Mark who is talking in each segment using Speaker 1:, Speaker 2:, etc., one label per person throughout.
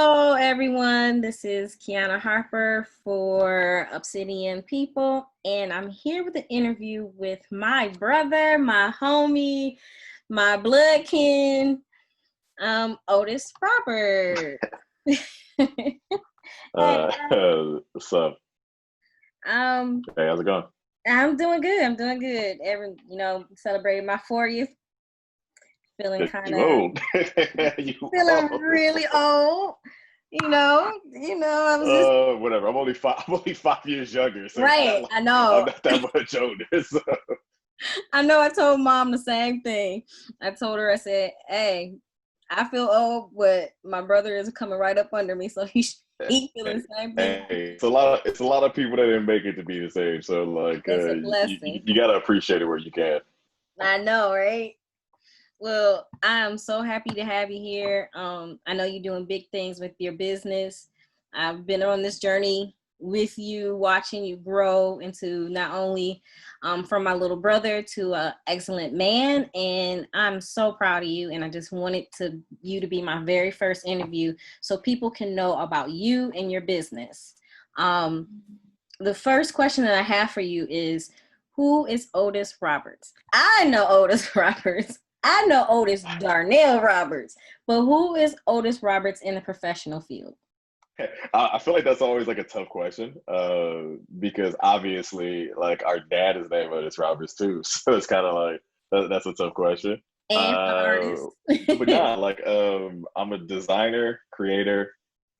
Speaker 1: Hello, everyone. This is Kiana Harper for Obsidian People, and I'm here with an interview with my brother, my homie, my bloodkin, Odes Roberts.
Speaker 2: What's up?
Speaker 1: Um,
Speaker 2: Hey, how's it going?
Speaker 1: I'm doing good. Celebrating my 40th. Feeling kind
Speaker 2: You
Speaker 1: of
Speaker 2: old. You
Speaker 1: feeling
Speaker 2: old.
Speaker 1: really old. I was just
Speaker 2: Whatever. I'm only 5 years younger, so
Speaker 1: right. I
Speaker 2: I'm
Speaker 1: know.
Speaker 2: not that much older. So.
Speaker 1: I know I told mom the same thing. I told her, I said, hey, I feel old, but my brother is coming right up under me, so he feeling the same thing.
Speaker 2: Hey, it's a lot of people that didn't make it to be the same. So
Speaker 1: It's a
Speaker 2: you,
Speaker 1: blessing.
Speaker 2: you gotta appreciate it where you can.
Speaker 1: I know, right? Well, I'm so happy to have you here. I know you're doing big things with your business. I've been on this journey with you, watching you grow into not only from my little brother to an excellent man, and I'm so proud of you. And I just wanted you to be my very first interview, so people can know about you and your business. The first question that I have for you is, who is Odes Roberts? I know Odes Roberts. I know Odes Darnell Roberts, but who is Odes Roberts in the professional field?
Speaker 2: I feel like that's always like a tough question, because obviously, like our dad is named Otis Roberts too, so it's kind of like that's a tough question.
Speaker 1: And an
Speaker 2: Uh,
Speaker 1: artist.
Speaker 2: but nah, like I'm a designer, creator,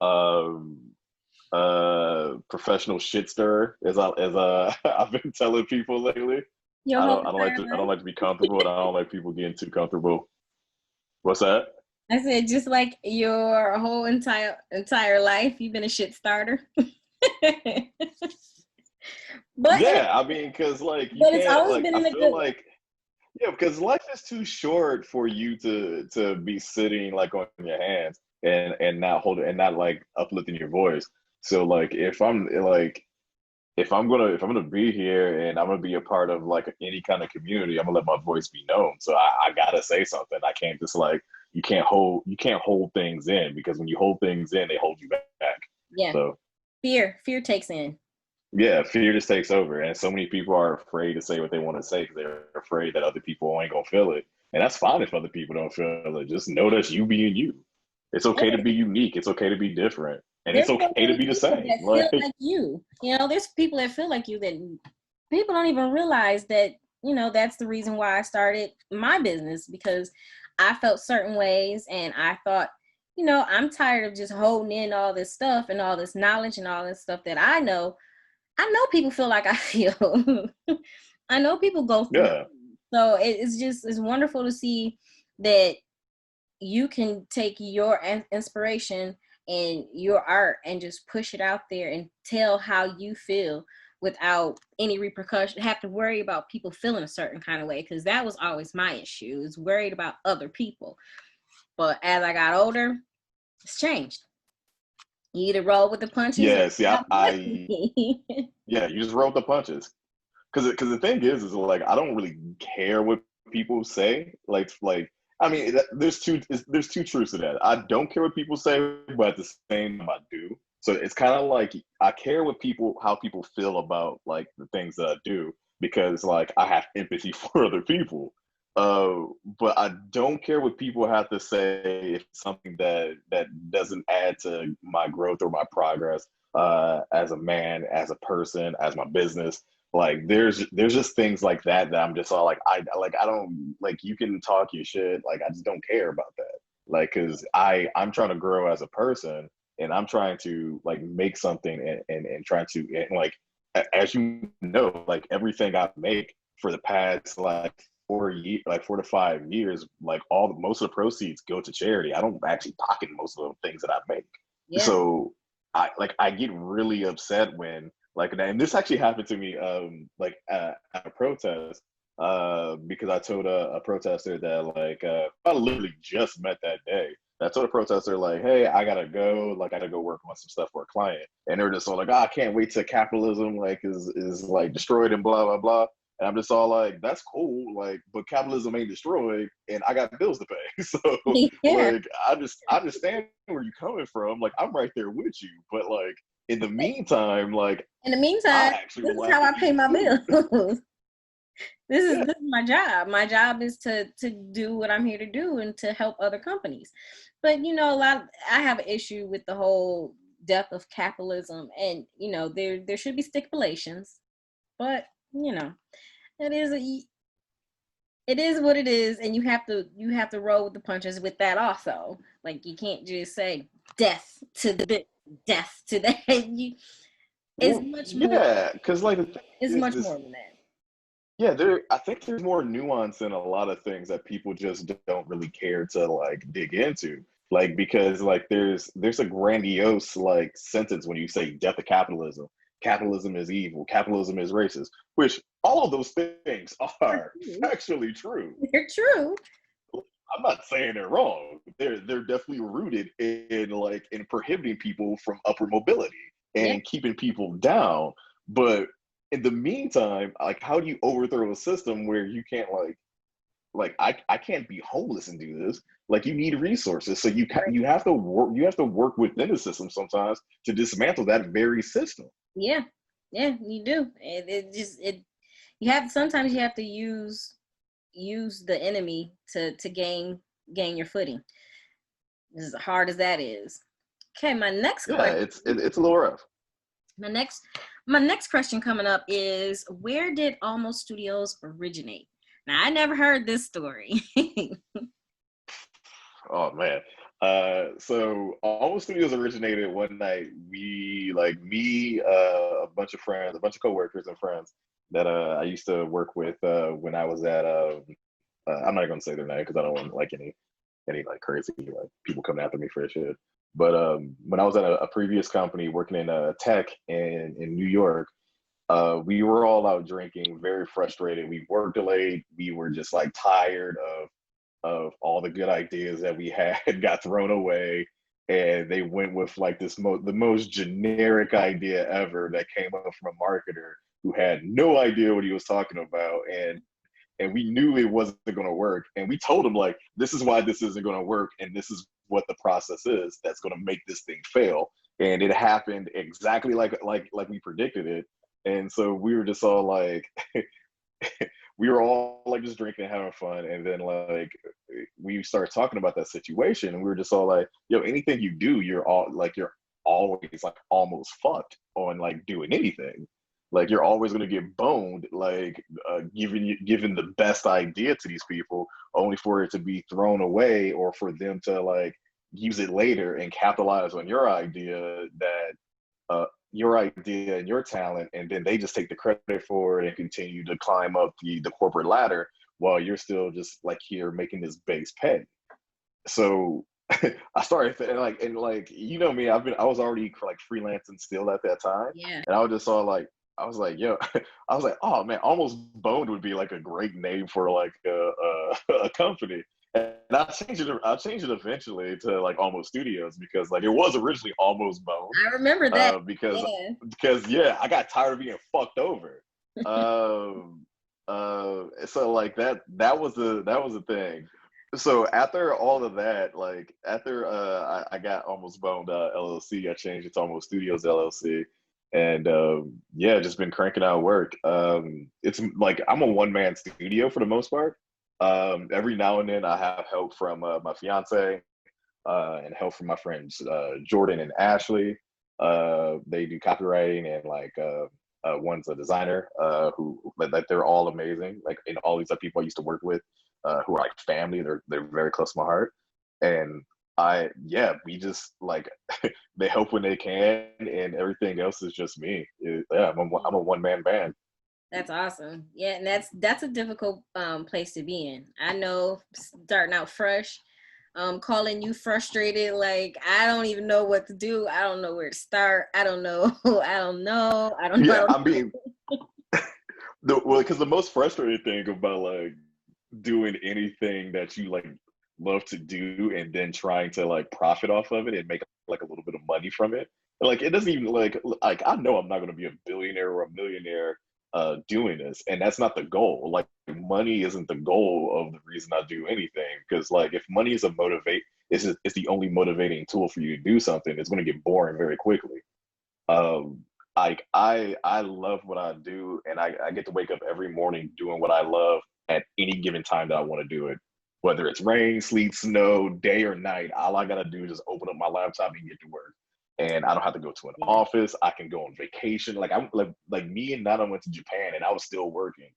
Speaker 2: um, professional shit stirrer, as I've been telling people lately.
Speaker 1: Your
Speaker 2: I
Speaker 1: whole
Speaker 2: don't I don't like
Speaker 1: entire
Speaker 2: to I don't
Speaker 1: life?
Speaker 2: like to be comfortable, and I don't like people getting too comfortable. What's that?
Speaker 1: I said, just like your whole entire life, you've been a shit starter. but
Speaker 2: Yeah, I mean, because like you
Speaker 1: but it's
Speaker 2: can't
Speaker 1: always
Speaker 2: like
Speaker 1: been
Speaker 2: I
Speaker 1: in a
Speaker 2: feel
Speaker 1: good way.
Speaker 2: like. Yeah, because life is too short for you to be sitting like on your hands and not holding and not like uplifting your voice. So like if I'm gonna be here and I'm gonna be a part of like any kind of community, I'm gonna let my voice be known. So I gotta say something. I can't just like you can't hold things in, because when you hold things in, they hold you back.
Speaker 1: Yeah,
Speaker 2: So
Speaker 1: fear takes in.
Speaker 2: yeah, fear just takes over, and so many people are afraid to say what they want to say because they're afraid that other people ain't gonna feel it. And that's fine if other people don't feel it. Just know that's you being you. It's okay to be unique. It's okay to be different, and it's
Speaker 1: There's so
Speaker 2: okay to
Speaker 1: many
Speaker 2: be the
Speaker 1: people
Speaker 2: same.
Speaker 1: that feel
Speaker 2: Like,
Speaker 1: like you. There's people that feel like you that people don't even realize that, that's the reason why I started my business, because I felt certain ways and I thought, I'm tired of just holding in all this stuff and all this knowledge and all this stuff that I know. I know people feel like I feel. I know people go through.
Speaker 2: yeah,
Speaker 1: So it's wonderful to see that you can take your inspiration and your art and just push it out there and tell how you feel without any repercussion, have to worry about people feeling a certain kind of way, because that was always my issue, is worried about other people. But as I got older, it's changed. You either roll with the punches or
Speaker 2: yeah. See,
Speaker 1: stop listening.
Speaker 2: yeah, you just roll with the punches. Because the thing is like I don't really care what people say. Like I mean, there's two truths to that. I don't care what people say, but at the same time, I do. So it's kind of like I care what people how people feel about like the things that I do, because like I have empathy for other people. Uh, but I don't care what people have to say if it's something that doesn't add to my growth or my progress, as a man, as a person, as my business. Like there's just things like that I'm just all like I don't like, you can talk your shit, like I just don't care about that, like because I'm trying to grow as a person, and I'm trying to like make something, and trying to, and like as you know, like everything I make for the past like 4 years, like 4 to 5 years, like most of the proceeds go to charity. I don't actually pocket most of the things that I make.
Speaker 1: Yeah.
Speaker 2: So I get really upset when like, and this actually happened to me like at a protest, because I told a protester that like I literally just met that day. I told a protester like, hey, I gotta go, like I gotta go work on some stuff for a client, and they're just all like, oh, I can't wait till capitalism like is like destroyed and blah blah blah. And I'm just all like, that's cool, like, but capitalism ain't destroyed, and I got bills to pay. So
Speaker 1: Yeah.
Speaker 2: like, I understand where you're coming from. Like, I'm right there with you, but like in the meantime, like,
Speaker 1: In the
Speaker 2: I
Speaker 1: meantime,
Speaker 2: actually
Speaker 1: this
Speaker 2: would
Speaker 1: is
Speaker 2: like
Speaker 1: how
Speaker 2: to
Speaker 1: I pay
Speaker 2: eat
Speaker 1: my
Speaker 2: too.
Speaker 1: bills.
Speaker 2: Yeah,
Speaker 1: This is my job. My job is to do what I'm here to do and to help other companies. But I have an issue with the whole death of capitalism, and there should be stipulations, but it is it is what it is, and you have to roll with the punches with that also. Like, you can't just say death to the bit, death to that. It's
Speaker 2: well,
Speaker 1: much more.
Speaker 2: yeah, because like the thing
Speaker 1: It's
Speaker 2: is
Speaker 1: much
Speaker 2: this.
Speaker 1: more than that.
Speaker 2: Yeah, I think there's more nuance in a lot of things that people just don't really care to like dig into. Like, because like there's a grandiose like sentence when you say death of capitalism. Capitalism is evil. Capitalism is racist. Which all of those things
Speaker 1: They're
Speaker 2: are
Speaker 1: true.
Speaker 2: factually true.
Speaker 1: They're true.
Speaker 2: I'm not saying they're wrong. They're definitely rooted in like in prohibiting people from upward mobility
Speaker 1: Yeah.
Speaker 2: and keeping people down. But in the meantime, like, how do you overthrow a system where you can't I can't be homeless and do this. Like, you need resources, so
Speaker 1: Right.
Speaker 2: you have to work within the system sometimes to dismantle that very system.
Speaker 1: Yeah. Yeah, you do. You have sometimes you have to use the enemy to gain your footing. As hard as that is. Okay, my next
Speaker 2: Yeah,
Speaker 1: question.
Speaker 2: it's a little rough.
Speaker 1: My next my next question coming up is, where did Almost Studios originate? Now, I never heard this story.
Speaker 2: Oh man. So Almost Studios originated one night. We like me, a bunch of friends, a bunch of coworkers and friends that I used to work with when I was at I'm not gonna say their name because I don't want like any like crazy like people coming after me for shit. But when I was at a previous company working in tech in New York, we were all out drinking, very frustrated. We worked delayed. We were just like tired of all the good ideas that we had got thrown away, and they went with like the most generic idea ever that came up from a marketer who had no idea what he was talking about, and we knew it wasn't going to work, and we told him like, this is why this isn't going to work, and this is what the process is that's going to make this thing fail. And it happened exactly like we predicted it. And so we were just all like we were all like just drinking and having fun, and then like we started talking about that situation, and we were just all like, yo, anything you do, you're always like almost fucked on like doing anything. Like, you're always going to get boned, like giving the best idea to these people, only for it to be thrown away, or for them to like use it later and capitalize on your idea, your idea and your talent, and then they just take the credit for it and continue to climb up the corporate ladder while you're still just like here making this base pay. So I started and you know me, I was already like freelancing still at that time,
Speaker 1: Yeah.
Speaker 2: and I was just saw like I was like, yo, I was like, oh man, Almost Boned would be like a great name for like a company. And I changed it. I changed it eventually to like Almost Studios, because like it was originally Almost Boned,
Speaker 1: I remember that.
Speaker 2: because
Speaker 1: Yeah.
Speaker 2: yeah, I got tired of being fucked over. So like that was the thing. So after all of that, like after I got Almost Boned LLC, I changed it to Almost Studios LLC, and yeah, just been cranking out work. It's like I'm a one man studio for the most part. Every now and then I have help from my fiance and help from my friends Jordan and Ashley. They do copywriting, and like one's a designer who like they're all amazing. Like, and all these other people I used to work with who are like family. They're very close to my heart, and we just like they help when they can, and everything else is just me. Yeah, I'm a one man band.
Speaker 1: That's awesome. Yeah, and that's a difficult place to be in. I know, starting out fresh, calling you frustrated, like, I don't even know what to do. I don't know where to start. I don't know. I don't know. I don't know. I
Speaker 2: Yeah,
Speaker 1: don't
Speaker 2: I mean, because the most frustrating thing about like doing anything that you like love to do, and then trying to like profit off of it and make like a little bit of money from it, like it doesn't even like I know I'm not going to be a billionaire or a millionaire doing this, and that's not the goal. Like money isn't the goal of the reason I do anything, because like if money is a motivate, it's the only motivating tool for you to do something, it's going to get boring very quickly. Um, like I love what I do, and I get to wake up every morning doing what I love at any given time that I want to do it. Whether it's rain, sleet, snow, day or night, all I gotta do is just open up my laptop and get to work. And I don't have to go to an office. I can go on vacation. Like I'm like me and Nana went to Japan and I was still working.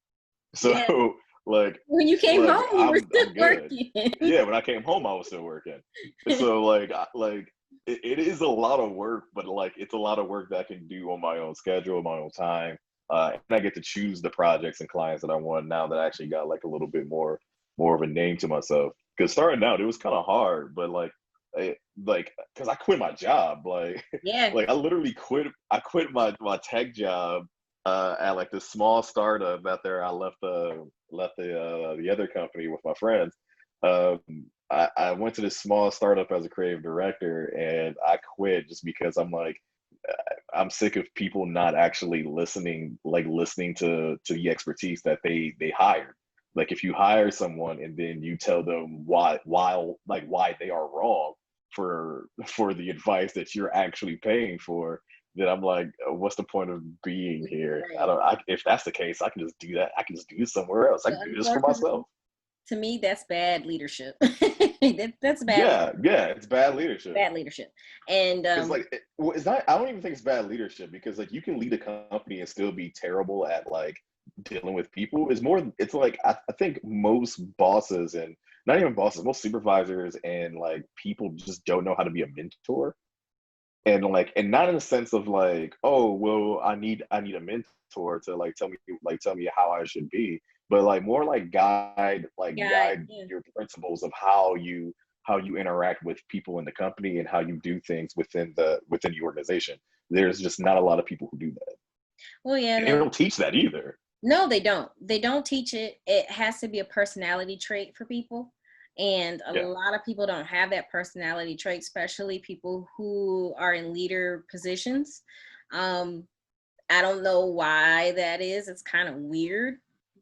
Speaker 2: So
Speaker 1: Yeah.
Speaker 2: like
Speaker 1: When you came
Speaker 2: like
Speaker 1: home, you were still
Speaker 2: I'm good.
Speaker 1: working.
Speaker 2: Yeah, when I came home, I was still working. So like it is a lot of work, but like it's a lot of work that I can do on my own schedule, my own time. And I get to choose the projects and clients that I want now that I actually got like a little bit more of a name to myself. Because starting out, it was kind of hard, but like because I quit my job, like
Speaker 1: Yeah.
Speaker 2: like I literally quit. I quit my tech job at like this small startup out there. I left the other company with my friends. Um, I went to this small startup as a creative director, and I quit just because I'm like I'm sick of people not actually listening to the expertise that they hired. Like if you hire someone and then you tell them why they are wrong for the advice that you're actually paying for, then I'm like, what's the point of being here? I don't. If that's the case, I can just do that. I can just do it somewhere else. I can do this for myself.
Speaker 1: To me, that's bad leadership. That's bad.
Speaker 2: Yeah, it's bad leadership.
Speaker 1: Bad leadership. And
Speaker 2: It's like it's not. I don't even think it's bad leadership, because like you can lead a company and still be terrible at like dealing with people. It's more. It's like I think most bosses, and not even bosses, most supervisors and like people just don't know how to be a mentor. And not in the sense of like, oh well, I need a mentor to tell me how I should be, but like more like guide
Speaker 1: yeah.
Speaker 2: your principles of how you interact with people in the company and how you do things within the organization. There's just not a lot of people who do that.
Speaker 1: Well, yeah,
Speaker 2: And they don't teach that either.
Speaker 1: no, they don't. They don't teach it. It has to be a personality trait for people. And a
Speaker 2: Yeah.
Speaker 1: lot of people don't have that personality trait, especially people who are in leader positions. Um, I don't know why that is. It's kind of weird,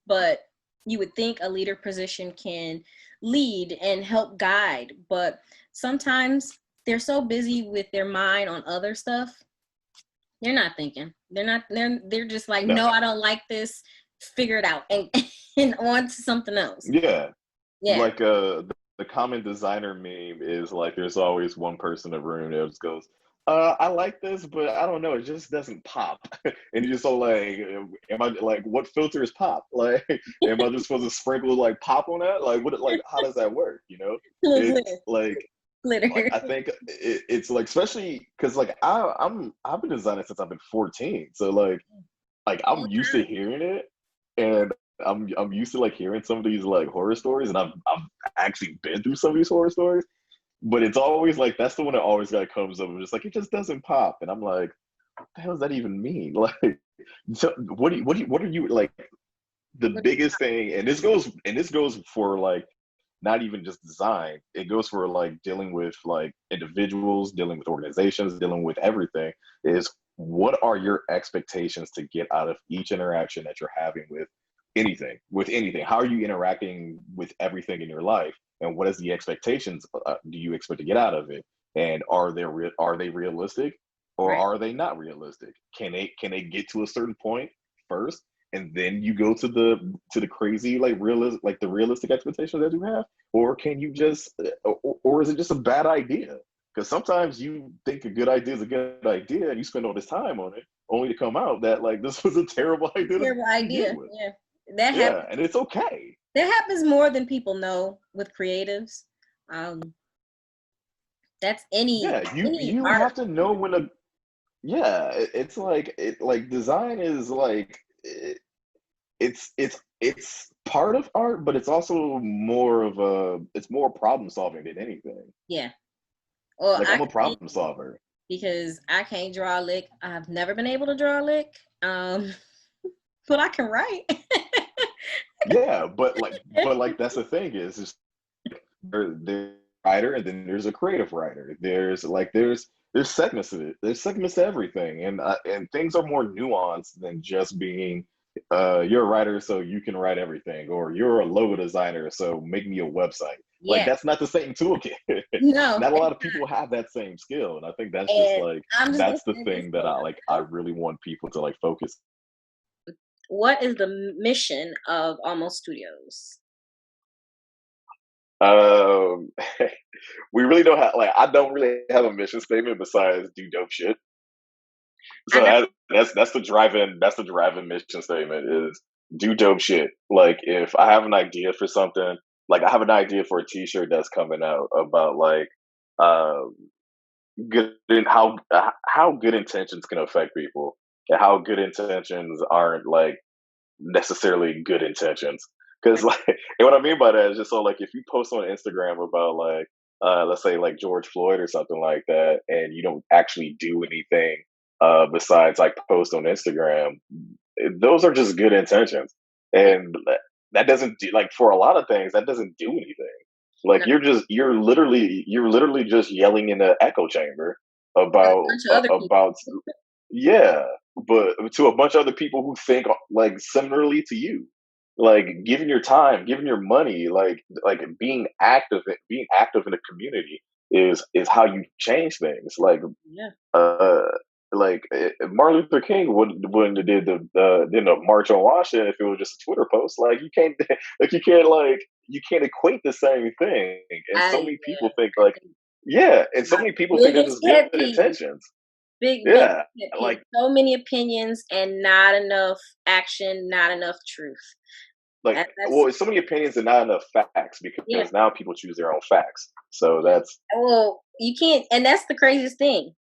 Speaker 1: but you would think a leader position can lead and help guide, but sometimes they're so busy with their mind on other stuff. They're not thinking. They're just like,
Speaker 2: No.
Speaker 1: no, I don't like this. Figure it out and and on to something else.
Speaker 2: Yeah.
Speaker 1: Yeah.
Speaker 2: Like the common designer meme is like there's always one person in the room that just goes, I like this, but I don't know, it just doesn't pop. And you just so like, am I like what filter is pop? Like, am I just supposed to sprinkle like pop on that? Like what like how does that work? You know?
Speaker 1: A little
Speaker 2: It's
Speaker 1: glitter.
Speaker 2: like
Speaker 1: Glitter.
Speaker 2: I think it's like especially because like I've been designing since I've been 14. So like I'm used to hearing it, and I'm used to like hearing some of these like horror stories, and I've actually been through some of these horror stories, but it's always like that's the one that always like comes up and just like it just doesn't pop, and I'm like, what the hell does that even mean? Like, so what are you like the biggest thing? And this goes for like not even just design. It goes for like dealing with like individuals, dealing with organizations, dealing with everything. Is what are your expectations to get out of each interaction that you're having with anything? How are you interacting with everything in your life, and what is the expectations do you expect to get out of it? And are they realistic, or
Speaker 1: Right.
Speaker 2: are they not realistic? Can they get to a certain point first, and then you go to the crazy like the realistic expectations that you have, or can you just or is it just a bad idea? Because sometimes you think a good idea is a good idea and you spend all this time on it only to come out that like this was a terrible idea
Speaker 1: Terrible
Speaker 2: to
Speaker 1: idea.
Speaker 2: begin with.
Speaker 1: Yeah. That happens.
Speaker 2: Yeah, and it's okay.
Speaker 1: That happens more than people know with creatives. That's
Speaker 2: Yeah,
Speaker 1: any
Speaker 2: you
Speaker 1: art.
Speaker 2: have to know when a yeah, it's like design is like it's part of art, but it's also more of it's more problem solving than anything.
Speaker 1: Yeah. Well,
Speaker 2: Like
Speaker 1: I
Speaker 2: I'm a
Speaker 1: can't
Speaker 2: problem solver.
Speaker 1: because I can't draw a lick. I've never been able to draw a lick. But I can write.
Speaker 2: Yeah, but like that's the thing is there's a writer and then there's a creative writer. There's segments of it. There's segments to everything, and things are more nuanced than just being you're a writer, so you can write everything, or you're a logo designer, so make me a website. Like
Speaker 1: Yeah.
Speaker 2: that's not the same toolkit.
Speaker 1: No.
Speaker 2: Not a lot of people have that same skill, and I think that's just
Speaker 1: And
Speaker 2: like
Speaker 1: I'm just gonna
Speaker 2: that's the
Speaker 1: say this
Speaker 2: thing that
Speaker 1: for
Speaker 2: I
Speaker 1: myself.
Speaker 2: really want people to like focus.
Speaker 1: What is the mission of Almost Studios?
Speaker 2: Um, we really don't have like I don't really have a mission statement besides do dope shit.
Speaker 1: I
Speaker 2: So
Speaker 1: know.
Speaker 2: that's the driving mission statement is do dope shit. Like if I have an idea for something, like I have an idea for a T-shirt that's coming out about like um good how good intentions can affect people and how good intentions aren't like necessarily good intentions. Because like, and what I mean by that is just so like if you post on Instagram about like let's say like George Floyd or something like that, and you don't actually do anything besides like post on Instagram, those are just good intentions,
Speaker 1: Yeah.
Speaker 2: and that doesn't do like for a lot of things that doesn't do anything. Like
Speaker 1: No,
Speaker 2: you're literally just yelling in an echo chamber
Speaker 1: to a
Speaker 2: about
Speaker 1: bunch of other people.
Speaker 2: about yeah, but to a bunch of other people who think like similarly to you, like giving your time, giving your money, like being active in the community is how you change things.
Speaker 1: Yeah.
Speaker 2: Uh, Martin Luther King wouldn't have did the march on Washington if it was just a Twitter post. Like you can't you can't equate the same thing. And so many people think
Speaker 1: I
Speaker 2: like
Speaker 1: think
Speaker 2: yeah, and so
Speaker 1: my
Speaker 2: many people think this is
Speaker 1: biggest
Speaker 2: good
Speaker 1: pet peeve,
Speaker 2: intentions.
Speaker 1: big
Speaker 2: Yeah,
Speaker 1: pet peeve.
Speaker 2: like
Speaker 1: So many opinions and not enough action, not enough truth. That's
Speaker 2: well, it's so many opinions and not enough facts
Speaker 1: yeah.
Speaker 2: because now people choose their own facts. So that's
Speaker 1: Well, you can't, and that's the craziest thing.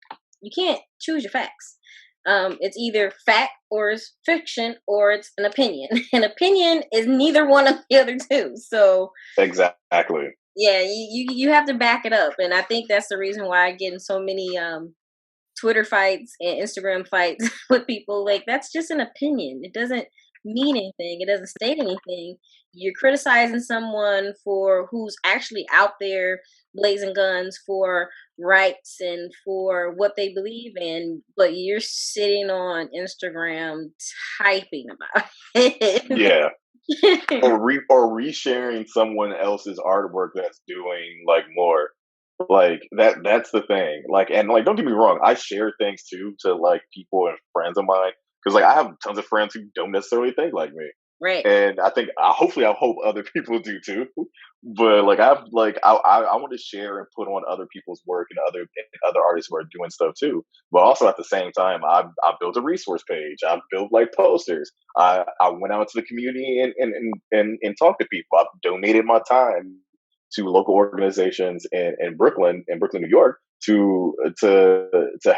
Speaker 1: You can't choose your facts. It's either fact or it's fiction or it's an opinion. An opinion is neither one of the other two. So
Speaker 2: exactly.
Speaker 1: yeah, you have to back it up, and I think that's the reason why I get in so many Twitter fights and Instagram fights with people. Like that's just an opinion. It doesn't mean anything. It doesn't state anything. You're criticizing someone for who's actually out there blazing guns for rights and for what they believe in, but you're sitting on Instagram typing about it.
Speaker 2: Yeah. Or resharing someone else's artwork that's doing like more. Like that's the thing. Like and like don't get me wrong, I share things too to like people and friends of mine because like I have tons of friends who don't necessarily think like me.
Speaker 1: Right.
Speaker 2: And I think hopefully I hope other people do too. But like I've like I want to share and put on other people's work and other artists who are doing stuff too. But also at the same time, I built a resource page. I built like posters. I went out to the community and talked to people. I've donated my time to local organizations in Brooklyn, New York, to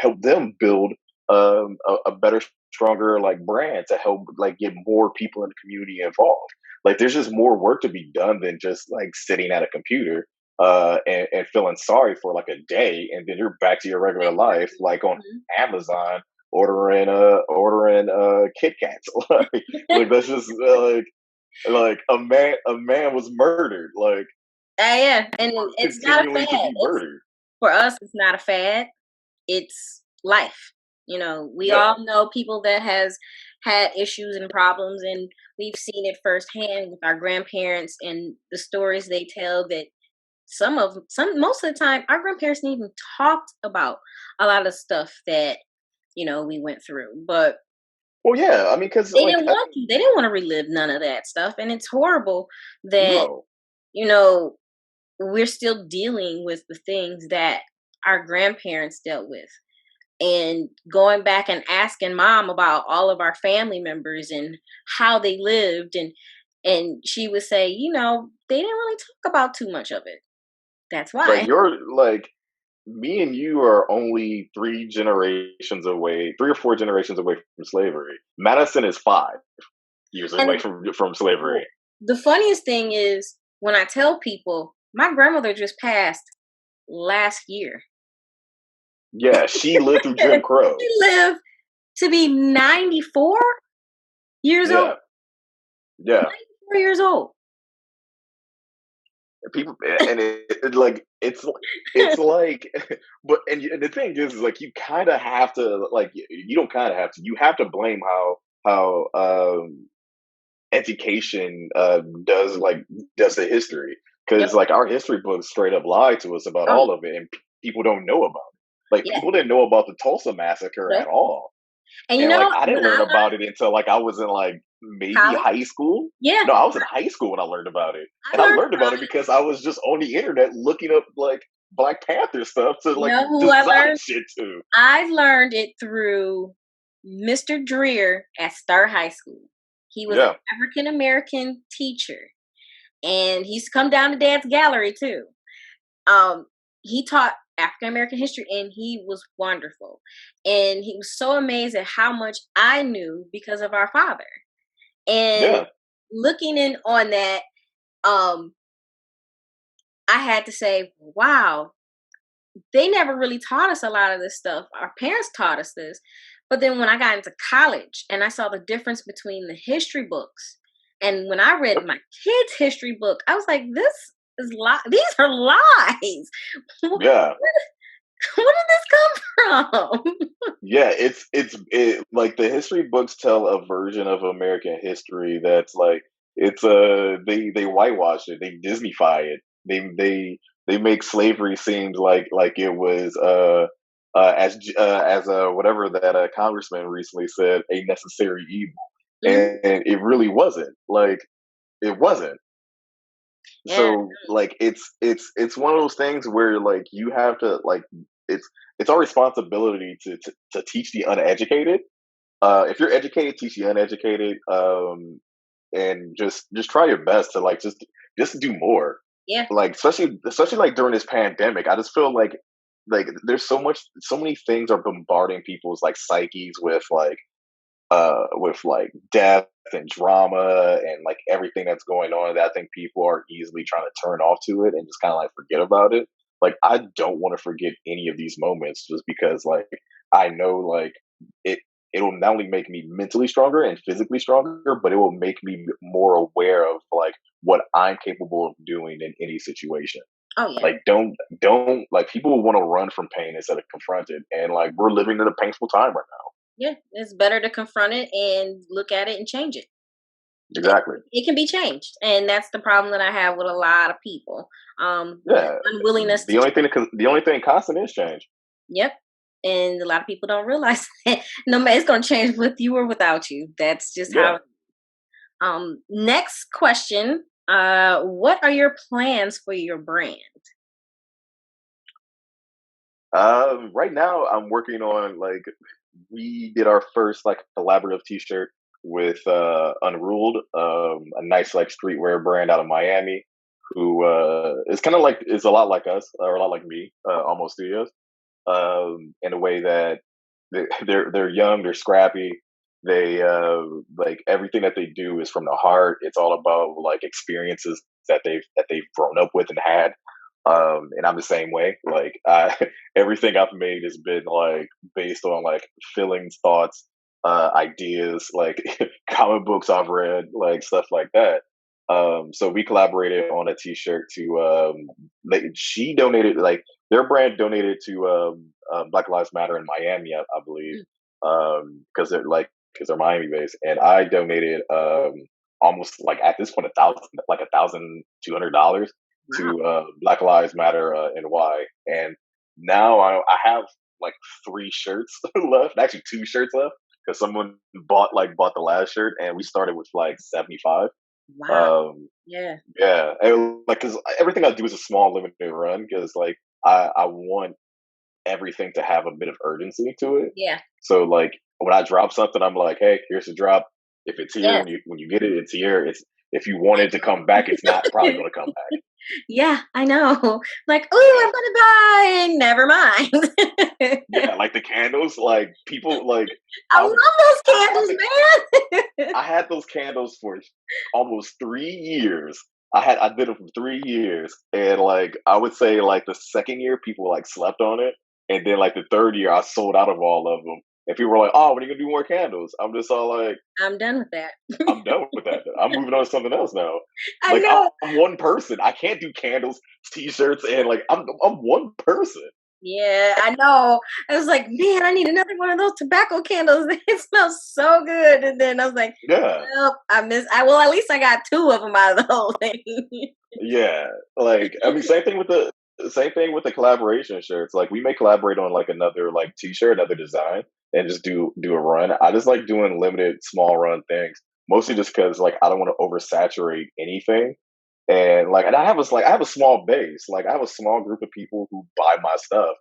Speaker 2: help them build a better, stronger like brand to help like get more people in the community involved. Like there's just more work to be done than just like sitting at a computer and feeling sorry for like a day and then you're back to your regular life like on
Speaker 1: Mhm.
Speaker 2: Amazon ordering Kit Kats. Like that's just like a man was murdered. Like
Speaker 1: Yeah, and it's not a
Speaker 2: continuing to
Speaker 1: fad.
Speaker 2: be murdered.
Speaker 1: For us, it's not a fad. It's life. You know, we
Speaker 2: Yeah.
Speaker 1: all know people that has had issues and problems, and we've seen it firsthand with our grandparents and the stories they tell. That some most of the time, our grandparents didn't even talked about a lot of stuff that we went through, but
Speaker 2: Well, yeah. I mean, because
Speaker 1: they
Speaker 2: like
Speaker 1: didn't want to. They didn't want to relive none of that stuff, and it's horrible that
Speaker 2: no,
Speaker 1: you know we're still dealing with the things that our grandparents dealt with, and going back and asking mom about all of our family members and how they lived, and she would say they didn't really talk about too much of it. That's
Speaker 2: like
Speaker 1: why.
Speaker 2: you're like me and you are only 3 or 4 generations away from slavery. Madison is 5 years away
Speaker 1: And
Speaker 2: from slavery.
Speaker 1: the funniest thing is when I tell people my grandmother just passed last year.
Speaker 2: Yeah, she lived through Jim
Speaker 1: She
Speaker 2: Crow.
Speaker 1: lived to be 94 years old.
Speaker 2: Yeah, yeah.
Speaker 1: 94 years old.
Speaker 2: People and like it's like, but and the thing is like you kind of have to like you don't kind of have to. You have to blame how education does the history,
Speaker 1: Yep.
Speaker 2: because like our history books straight up lie to us about
Speaker 1: Oh
Speaker 2: all of it, and people don't know about it. Like
Speaker 1: yeah.
Speaker 2: people didn't know about the Tulsa massacre
Speaker 1: Nope.
Speaker 2: at all,
Speaker 1: And you
Speaker 2: and like
Speaker 1: know
Speaker 2: I didn't
Speaker 1: when I
Speaker 2: learn
Speaker 1: learned
Speaker 2: about it until like I was in like maybe
Speaker 1: college,
Speaker 2: high school.
Speaker 1: yeah,
Speaker 2: No, I was in high school when I learned about it,
Speaker 1: I
Speaker 2: and I
Speaker 1: learned
Speaker 2: learned about
Speaker 1: about
Speaker 2: it
Speaker 1: it.
Speaker 2: because I was just on the internet looking up like Black Panther stuff to
Speaker 1: You
Speaker 2: like
Speaker 1: know who I
Speaker 2: design
Speaker 1: learned?
Speaker 2: shit to.
Speaker 1: I learned it through Mr. Dreer at Star High School. He was an
Speaker 2: Yeah,
Speaker 1: African American teacher, and he's come down to Dad's gallery too. Um, he taught African American history, and he was wonderful. And he was so amazed at how much I knew because of our father. And
Speaker 2: yeah,
Speaker 1: looking in on that, um, I had to say, wow, they never really taught us a lot of this stuff. Our parents taught us this. But then when I got into college and I saw the difference between the history books and when I read
Speaker 2: yep,
Speaker 1: my kids' history book, I was like, this is these are lies.
Speaker 2: yeah.
Speaker 1: Where did this come from?
Speaker 2: Yeah, like the history books tell a version of American history that's like they whitewash it, they Disneyfy it, they make slavery seems like it was as whatever that congressman recently said, a necessary evil,
Speaker 1: Mhm.
Speaker 2: and it really wasn't. Like it wasn't.
Speaker 1: Yeah.
Speaker 2: So like it's one of those things where like you have to like it's it's our responsibility to teach the uneducated. If you're educated, teach the uneducated, and just try your best to like just do more.
Speaker 1: Yeah.
Speaker 2: Like especially like during this pandemic, I just feel like there's so many things are bombarding people's like psyches with like death and drama and like everything that's going on, that I think people are easily trying to turn off to it and just kind of like forget about it. Like I don't want to forget any of these moments just because like I know like it it'll not only make me mentally stronger and physically stronger, but it will make me more aware of like what I'm capable of doing in any situation.
Speaker 1: Oh yeah.
Speaker 2: Like don't like people want to run from pain instead of confront it, and like we're living in a painful time right now.
Speaker 1: Yeah. It's better to confront it and look at it and change it. It,
Speaker 2: Exactly.
Speaker 1: it can be changed, and that's the problem that I have with a lot of people. The
Speaker 2: Yeah.
Speaker 1: unwillingness to.
Speaker 2: The only thing constant is change.
Speaker 1: Yep. And a lot of people don't realize that. No matter, it's going to change with you or without you. That's just
Speaker 2: Yeah.
Speaker 1: how. Next question. What are your plans for your brand?
Speaker 2: Right now I'm working on like we did our first like collaborative T-shirt with Unruled, a nice like streetwear brand out of Miami, who is kind of like is a lot like us or a lot like me, almost studios, in a way that they're young, they're scrappy. They like everything that they do is from the heart. It's all about like experiences that they've grown up with and had. And I'm the same way. Like everything I've made has been like based on like feelings, thoughts, ideas, like comic books I've read, like stuff like that. So we collaborated on a T-shirt to she donated like their brand donated to Black Lives Matter in Miami, I believe, because they're Miami based, and I donated almost like at this point $1,200
Speaker 1: Wow.
Speaker 2: to Black Lives Matter NY, and now I have like three shirts left, actually two shirts left, because someone bought the last shirt, and we started with like 75.
Speaker 1: Wow.
Speaker 2: Um,
Speaker 1: Yeah.
Speaker 2: yeah, and, like because everything I do is a small limited run because like I want everything to have a bit of urgency to it.
Speaker 1: Yeah.
Speaker 2: So like when I drop something, I'm like, hey, here's the drop. If it's here
Speaker 1: Yes.
Speaker 2: when you get it, it's here. It's if you want it to come back, it's not probably going to come back.
Speaker 1: Yeah, I know. Like,
Speaker 2: Yeah,
Speaker 1: oh, I'm gonna buy. Never mind.
Speaker 2: yeah, like the candles, like people like
Speaker 1: I
Speaker 2: I
Speaker 1: love
Speaker 2: I
Speaker 1: those
Speaker 2: had
Speaker 1: candles,
Speaker 2: the
Speaker 1: man.
Speaker 2: I had those candles for almost 3 years. I did it for 3 years, and like I would say, like the second year, people like slept on it, and then like the third year, I sold out of all of them. And people were like, "Oh, when are you gonna do more candles?" I'm just all like,
Speaker 1: I'm done with that.
Speaker 2: "I'm done with that. I'm moving on to something else now."
Speaker 1: I
Speaker 2: Like
Speaker 1: know.
Speaker 2: I'm one person. I can't do candles, t-shirts, and like I'm one person.
Speaker 1: Yeah, I know. I was like, man, I need another one of those tobacco candles. It smells so good. And then I was like,
Speaker 2: Yeah.
Speaker 1: well, well, at least I got two of them out of the whole thing.
Speaker 2: Yeah, like I mean, same thing with the collaboration shirts. Like we may collaborate on like another like t-shirt, another design, and just do a run. I just like doing limited small run things, mostly just because like I don't want to oversaturate anything. And I have a small base. Like I have a small group of people who buy my stuff.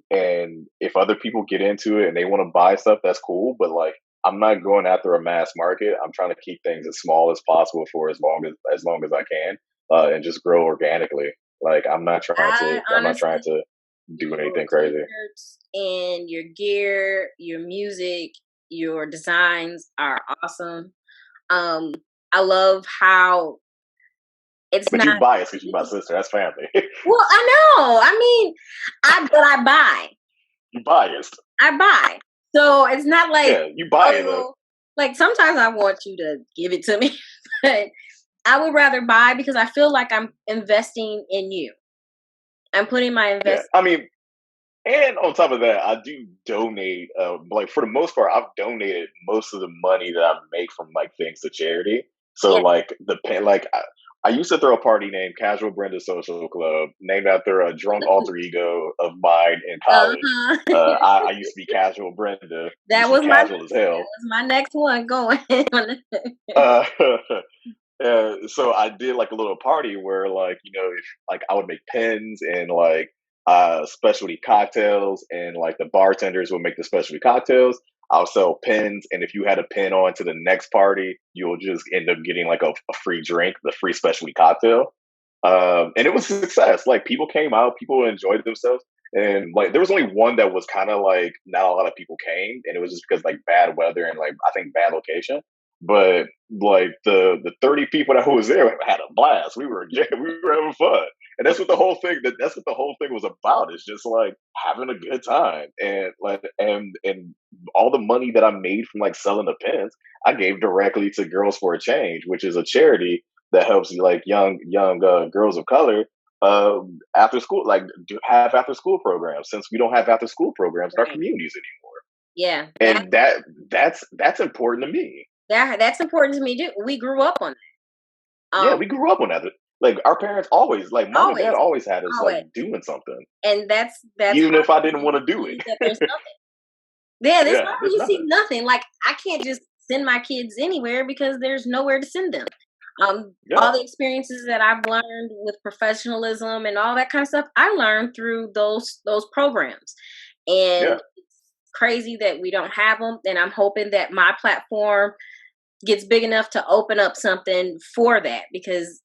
Speaker 2: And if other people get into it and they want to buy stuff, that's cool. But like I'm not going after a mass market. I'm trying to keep things as small as possible for as long as I can, and just grow organically. Like
Speaker 1: I
Speaker 2: I'm not trying
Speaker 1: honestly,
Speaker 2: to do
Speaker 1: your
Speaker 2: anything crazy.
Speaker 1: t-shirts and your gear, your music, your designs are awesome. Um, I love how it's
Speaker 2: But you
Speaker 1: not.
Speaker 2: biased because you my sister. That's family.
Speaker 1: Well, I know. I mean, I buy.
Speaker 2: You biased.
Speaker 1: I buy. So it's not like,
Speaker 2: Yeah, you buy it though.
Speaker 1: oh, like sometimes I want you to give it to me, but I would rather buy because I feel like I'm investing in you. I'm putting my
Speaker 2: Yeah,
Speaker 1: invest.
Speaker 2: I mean, and on top of that, I do donate. Like for the most part, I've donated most of the money that I make from like things to charity. So
Speaker 1: Yeah.
Speaker 2: like I used to throw a party named Casual Brenda Social Club, named after a drunk alter ego of mine in college.
Speaker 1: Uh-huh.
Speaker 2: I used to be Casual Brenda,
Speaker 1: that
Speaker 2: used to be
Speaker 1: was my
Speaker 2: casual as hell.
Speaker 1: next one going.
Speaker 2: Uh, so I did like a little party where like if like I would make pens and like specialty cocktails, and like the bartenders would make the specialty cocktails. I'll sell pens, and if you had a pen on to the next party, you'll just end up getting like a free drink, the free specialty cocktail. And it was a success. Like people came out, people enjoyed themselves, and like there was only one that was kind of like not a lot of people came, and it was just because like bad weather and like I think bad location. But like the 30 people that was there had a blast. We were having fun, and that's what the whole thing was about. It's just like having a good time, and like and all the money that I made from like selling the pens, I gave directly to Girls for a Change, which is a charity that helps like young girls of color after school, like have after school programs. Since we don't have after school programs in our
Speaker 1: Right.
Speaker 2: communities
Speaker 1: Yeah.
Speaker 2: anymore, and that's important to me.
Speaker 1: That's important to me too. We grew up on that.
Speaker 2: Yeah, we grew up on that. Like our parents always, like mom and dad
Speaker 1: Always,
Speaker 2: always had us like
Speaker 1: always.
Speaker 2: doing something,
Speaker 1: And that's
Speaker 2: even
Speaker 1: hard
Speaker 2: if I
Speaker 1: when
Speaker 2: didn't want
Speaker 1: you
Speaker 2: to do it.
Speaker 1: see that there's nothing. Yeah, there's
Speaker 2: Yeah,
Speaker 1: hard when
Speaker 2: there's
Speaker 1: you see
Speaker 2: nothing.
Speaker 1: nothing. Like I can't just send my kids anywhere because there's nowhere to send them.
Speaker 2: Yeah,
Speaker 1: All the experiences that I've learned with professionalism and all that kind of stuff, I learned through those programs.
Speaker 2: yeah,
Speaker 1: And it's crazy that we don't have them. And I'm hoping that my platform gets big enough to open up something for that because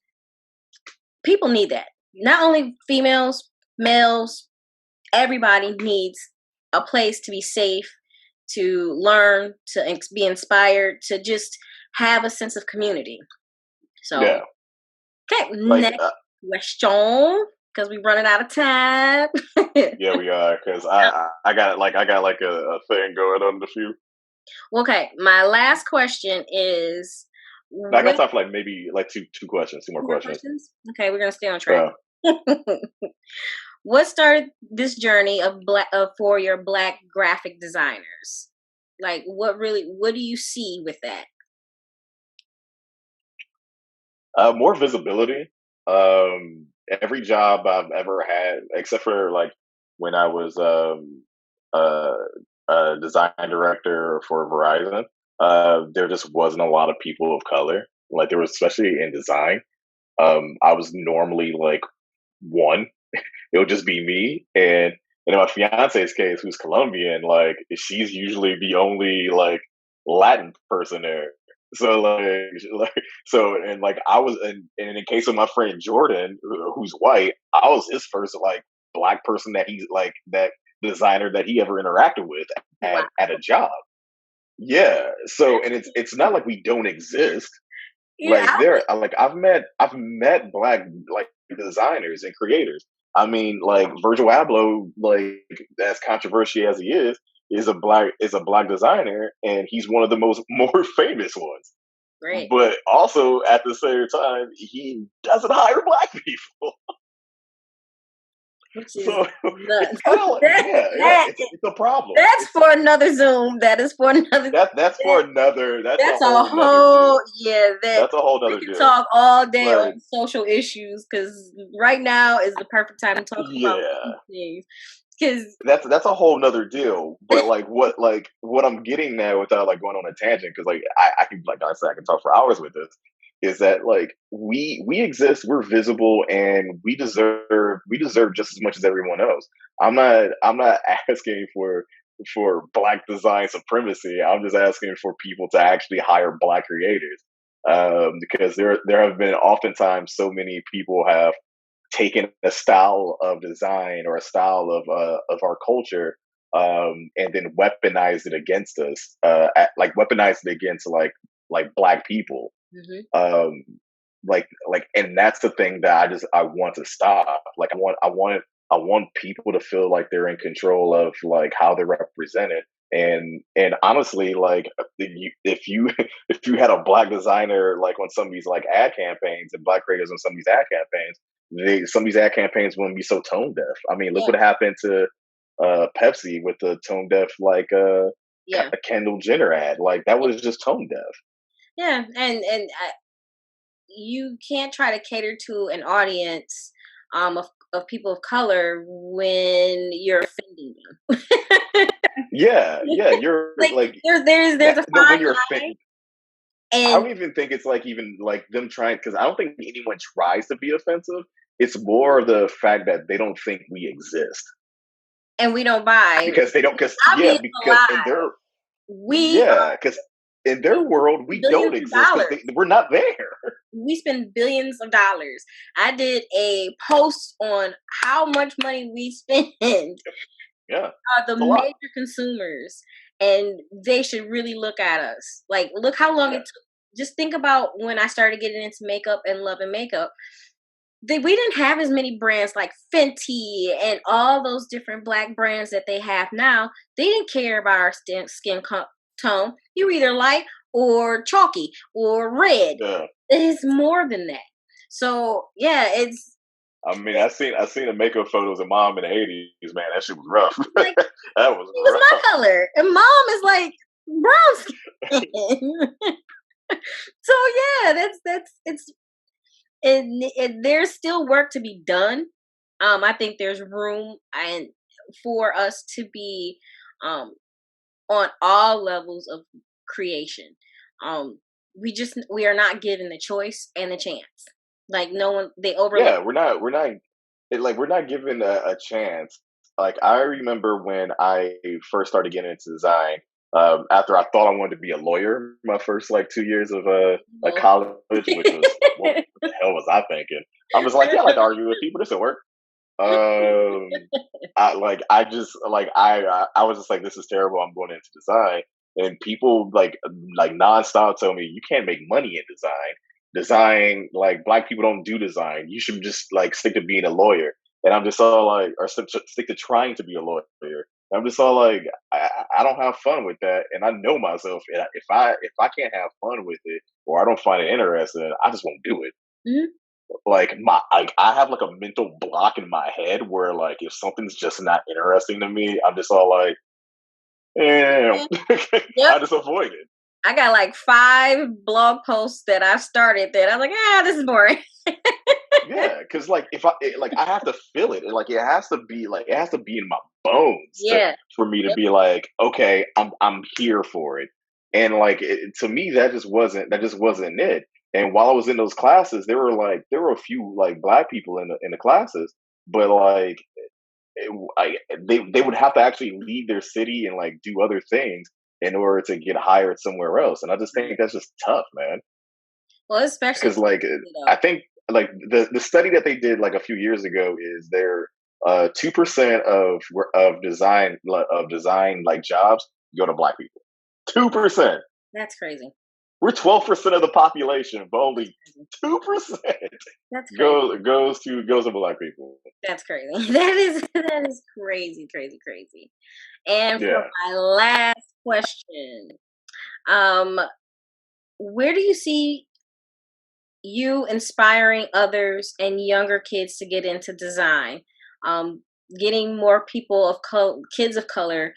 Speaker 1: people need that. Not only females, males, everybody needs a place to be safe, to learn, to be inspired, to just have a sense of community. So,
Speaker 2: yeah.
Speaker 1: okay,
Speaker 2: Like
Speaker 1: next question, because we're running out of time.
Speaker 2: yeah, we are because I got like a thing going on the few.
Speaker 1: Okay, my last question is
Speaker 2: I got
Speaker 1: what
Speaker 2: time for like maybe like two questions, two more
Speaker 1: more
Speaker 2: questions.
Speaker 1: questions? Okay, we're gonna stay on track.
Speaker 2: Uh,
Speaker 1: What started this journey of for your black graphic designers? Like what do you see with that?
Speaker 2: More visibility. Every job I've ever had, except for like when I was uh, a design director for Verizon, there just wasn't a lot of people of color. Like there was, especially in design. I was normally like one. It would just be me, and in my fiance's case, who's Colombian, like she's usually the only like Latin person there. So and like I was, and in case of my friend Jordan, who's white, I was his first like black person that he's like that designer that he ever interacted with
Speaker 1: Wow.
Speaker 2: at a job. Yeah. So and it's not like we don't exist.
Speaker 1: Yeah,
Speaker 2: Like like I've met black like designers and creators. I mean, like Virgil Abloh, like as controversial as he is a black designer, and he's one of the most more famous ones.
Speaker 1: great.
Speaker 2: But also at the same time, he doesn't hire black people.
Speaker 1: which is
Speaker 2: So it's
Speaker 1: nuts.
Speaker 2: kind of like, it's a problem.
Speaker 1: That's for another Zoom. That is for another.
Speaker 2: That's for another.
Speaker 1: That's a whole
Speaker 2: That's a whole
Speaker 1: we
Speaker 2: other
Speaker 1: can
Speaker 2: deal.
Speaker 1: talk all day
Speaker 2: But
Speaker 1: on social issues because right now is the perfect time to talk about these things. Because
Speaker 2: that's a whole nother deal. But what I'm getting at without like going on a tangent, because like I can, like I said, I can talk for hours with this, is that like we exist, we're visible, and we deserve just as much as everyone else. I'm not asking for black design supremacy. I'm just asking for people to actually hire black creators. Because there have been oftentimes so many people have taken a style of design or a style of our culture, and then weaponized it against us, like weaponized it against like black people. Um, and that's the thing that I want to stop. Like I want people to feel like they're in control of like how they're represented. And honestly, like if you had a black designer like on some of these like ad campaigns and black creators on some of these ad campaigns, some of these ad campaigns wouldn't be so tone deaf. I mean, look what happened to Pepsi with the tone deaf like Kendall Jenner ad. Like that was just tone deaf.
Speaker 1: Yeah, and you can't try to cater to an audience of people of color when you're offending them.
Speaker 2: Yeah, you're like
Speaker 1: there's a
Speaker 2: no, when
Speaker 1: fine
Speaker 2: you're
Speaker 1: line,
Speaker 2: I
Speaker 1: and
Speaker 2: don't even think it's like even like them trying, because I don't think anyone tries to be offensive. It's more the fact that they don't think we exist
Speaker 1: we don't buy.
Speaker 2: because they don't. Because
Speaker 1: I mean, it's a
Speaker 2: because in
Speaker 1: lie.
Speaker 2: their
Speaker 1: We
Speaker 2: because in their world we
Speaker 1: billions
Speaker 2: don't
Speaker 1: of
Speaker 2: exist because
Speaker 1: dollars.
Speaker 2: we're not there.
Speaker 1: We spend billions of dollars. I did a post on how much money we spend
Speaker 2: Yeah,
Speaker 1: are the
Speaker 2: it's a lot.
Speaker 1: major consumers, and they should really look at us. Like, look how long it took. Just think about when I started getting into makeup and loving makeup. We didn't have as many brands like Fenty and all those different black brands that they have now. They didn't care about our skin tone. You're either light or chalky or red.
Speaker 2: Yeah.
Speaker 1: It is more than that. So yeah, it's.
Speaker 2: I mean, I seen the makeup photos of mom in the '80s. Man, that shit was rough.
Speaker 1: Like,
Speaker 2: That was
Speaker 1: it was
Speaker 2: rough.
Speaker 1: my color, and mom is like brown skin. So yeah, that's it's and there's still work to be done. I think there's room and for us to be um on all levels of creation. Um, we are not given the choice and the chance. Like no one, they overlook.
Speaker 2: Yeah, we're not given a chance. Like I remember when I first started getting into design, after I thought I wanted to be a lawyer, my first like 2 years of like college, which was what the hell was I thinking? I was like, yeah, I like to argue with people. This will work. Um, I was just like, this is terrible. I'm going into design, and people like nonstop told me you can't make money in design. Design, like black people don't do design. You should just like stick to being a lawyer. And I'm just all like, or stick to trying to be a lawyer. And I'm just all like, I don't have fun with that, and I know myself. And if I can't have fun with it, or I don't find it interesting, I just won't do it.
Speaker 1: Mhm.
Speaker 2: Like I have like a mental block in my head where like if something's just not interesting to me, I'm just all like, yeah, I
Speaker 1: Yep.
Speaker 2: just avoid it.
Speaker 1: I got like 5 blog posts that I've started that I'm like, this is boring.
Speaker 2: Yeah, because like if I have to feel it, like it has to be in my bones
Speaker 1: Yeah.
Speaker 2: for me to be like, okay, I'm here for it. And like to me, that just wasn't it. And while I was in those classes, there were a few like black people in the classes, but like they would have to actually leave their city and like do other things in order to get hired somewhere else. And I just think that's just tough, man.
Speaker 1: Well, especially
Speaker 2: Because like I think like the study that they did like a few years ago is there 2% of design like jobs go to black people. 2%.
Speaker 1: That's crazy.
Speaker 2: We're 12% of the population, but only 2%
Speaker 1: That's crazy.
Speaker 2: goes to black people.
Speaker 1: That's crazy. That is crazy, crazy, crazy. And for
Speaker 2: Yeah.
Speaker 1: my last question, um, where do you see you inspiring others and younger kids to get into design? getting more people of color, kids of color,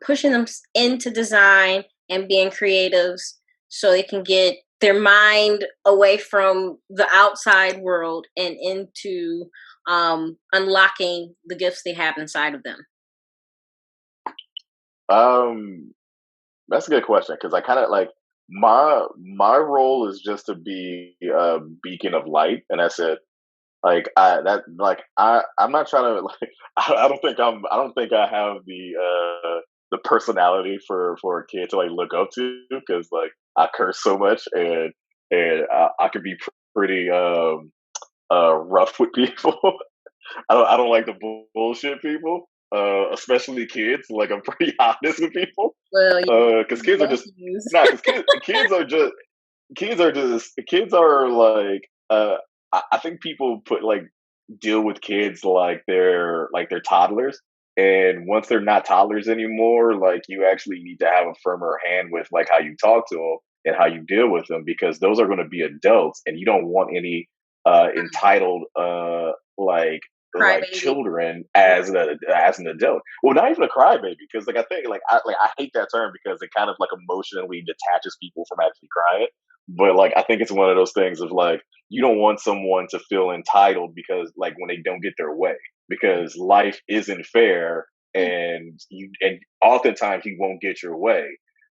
Speaker 1: pushing them into design and being creatives so they can get their mind away from the outside world and into unlocking the gifts they have inside of them.
Speaker 2: That's a good question because I kind of like my role is just to be a beacon of light, and that's it. Like I'm not trying to like I don't think I have the personality for a kid to like look up to because like I curse so much and I can be pretty rough with people. I don't like the bullshit people, especially kids. Like I'm pretty honest with people,
Speaker 1: Well,
Speaker 2: because kids are just nah. Because kids are like I think people put like deal with kids like they're toddlers, and once they're not toddlers anymore, like you actually need to have a firmer hand with like how you talk to them and how you deal with them because those are going to be adults, and you don't want any entitled like
Speaker 1: crybaby.
Speaker 2: children as an adult. Well, not even a crybaby, because like I think like I hate that term because it kind of like emotionally detaches people from actually crying. But like I think it's one of those things of like you don't want someone to feel entitled because like when they don't get their way, because life isn't fair, and oftentimes you won't get your way.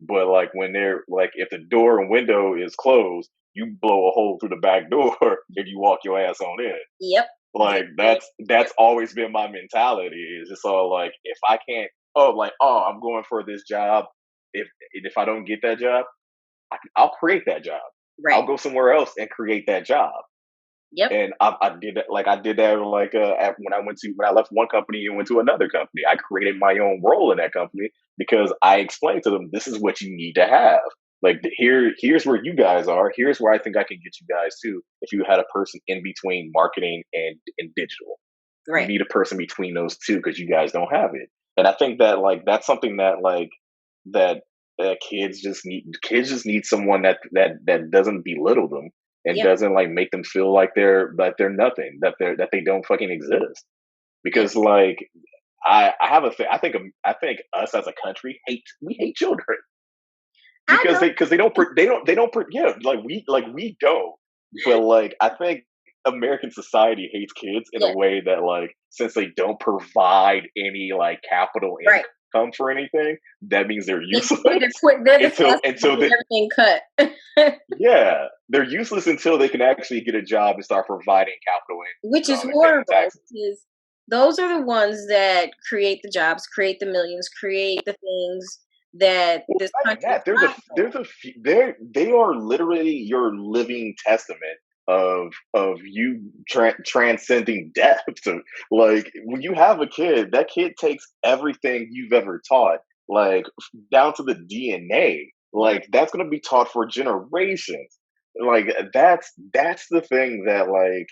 Speaker 2: But like when they're like if the door and window is closed, you blow a hole through the back door and you walk your ass on in.
Speaker 1: Yep.
Speaker 2: Like that's always been my mentality. Is just all like if I can't, I'm going for this job. If I don't get that job, I'll create that job.
Speaker 1: Right.
Speaker 2: I'll go somewhere else and create that job.
Speaker 1: Yep.
Speaker 2: And I did that. Like I did that. Like when I left one company and went to another company, I created my own role in that company because I explained to them, this is what you need to have. Like here's where you guys are. Here's where I think I can get you guys to. If you had a person in between marketing and digital,
Speaker 1: right.
Speaker 2: You need a person between those two because you guys don't have it. And I think that like that's something that like that kids just need someone that doesn't belittle them and doesn't like make them feel like they're nothing, that they don't fucking exist. Because like I have a thing. I think us as a country hate children because they don't yeah, like we don't. But like I think American society hates kids in a way that like since they don't provide any like capital income for anything, that means they're useless.
Speaker 1: Until everything cut.
Speaker 2: Yeah, they're useless until they can actually get a job and start providing capital income,
Speaker 1: which is horrible. Because those are the ones that create the jobs, create the millions, create the things that this country.
Speaker 2: They are literally your living testament of you transcending death. So, like when you have a kid, that kid takes everything you've ever taught, like down to the DNA. Like that's going to be taught for generations. Like that's the thing that like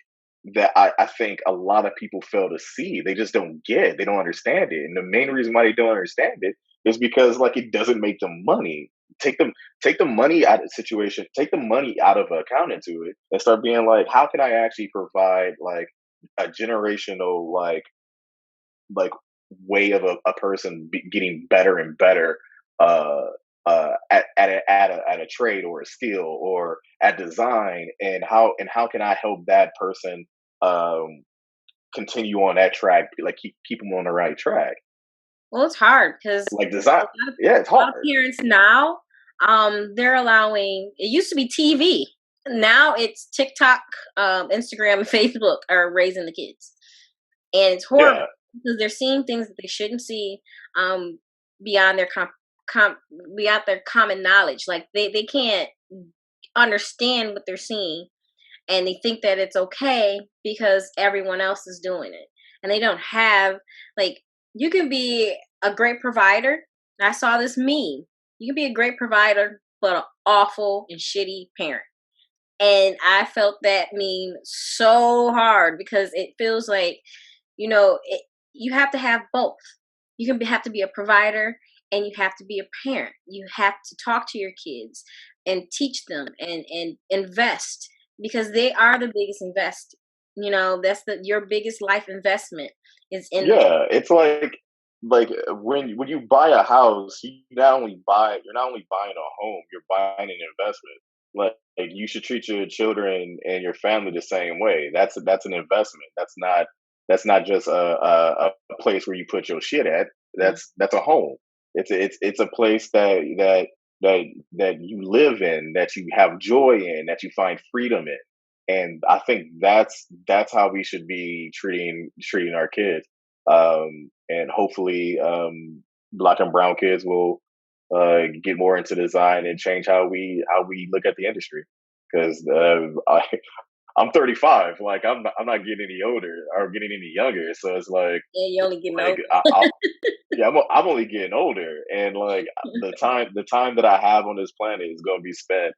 Speaker 2: that I think a lot of people fail to see. They just don't get. They don't understand it, and the main reason why they don't understand it is because like it doesn't make them money. Take the money out of the situation, take the money out of accounting to it, and start being like, how can I actually provide like a generational like way of a person getting better and better at a trade or a skill or at design, and how can I help that person continue on that track, like keep them on the right track.
Speaker 1: Well, it's hard because
Speaker 2: like design, it's hard.
Speaker 1: Parents now, they're allowing. It used to be TV. Now it's TikTok, Instagram, and Facebook are raising the kids, and it's horrible because they're seeing things that they shouldn't see, beyond their beyond their common knowledge. Like they can't understand what they're seeing, and they think that it's okay because everyone else is doing it, and they don't have like. You can be a great provider. I saw this meme. You can be a great provider, but an awful and shitty parent. And I felt that meme so hard because it feels like, you have to have both. You can have to be a provider and you have to be a parent. You have to talk to your kids and teach them and invest because they are the biggest invest. That's your biggest life investment It's in there.
Speaker 2: Yeah, it's like when you buy a house, you're not only buying a home, you're buying an investment. Like you should treat your children and your family the same way. That's an investment. That's not just a place where you put your shit at. That's a home. It's a place that you live in, that you have joy in, that you find freedom in. And I think that's how we should be treating our kids. And hopefully, black and brown kids will get more into design and change how we look at the industry. Because I'm 35, like I'm not getting any older or getting any younger, so it's
Speaker 1: Yeah, you're only getting
Speaker 2: like
Speaker 1: older.
Speaker 2: yeah, I'm only getting older, and like the time that I have on this planet is going to be spent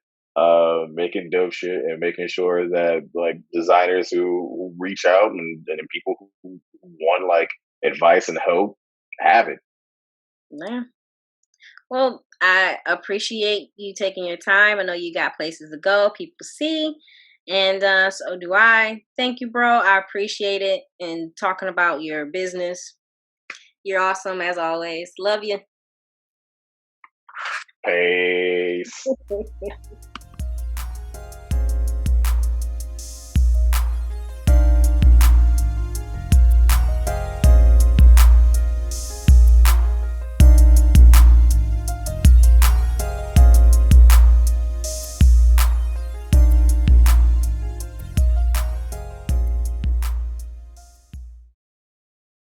Speaker 2: making dope shit and making sure that like designers who reach out and people who want like advice and hope have it.
Speaker 1: Yeah. Well, I appreciate you taking your time. I know you got places to go, people to see, and so do I. Thank you, bro. I appreciate it and talking about your business. You're awesome as always. Love you.
Speaker 2: Peace.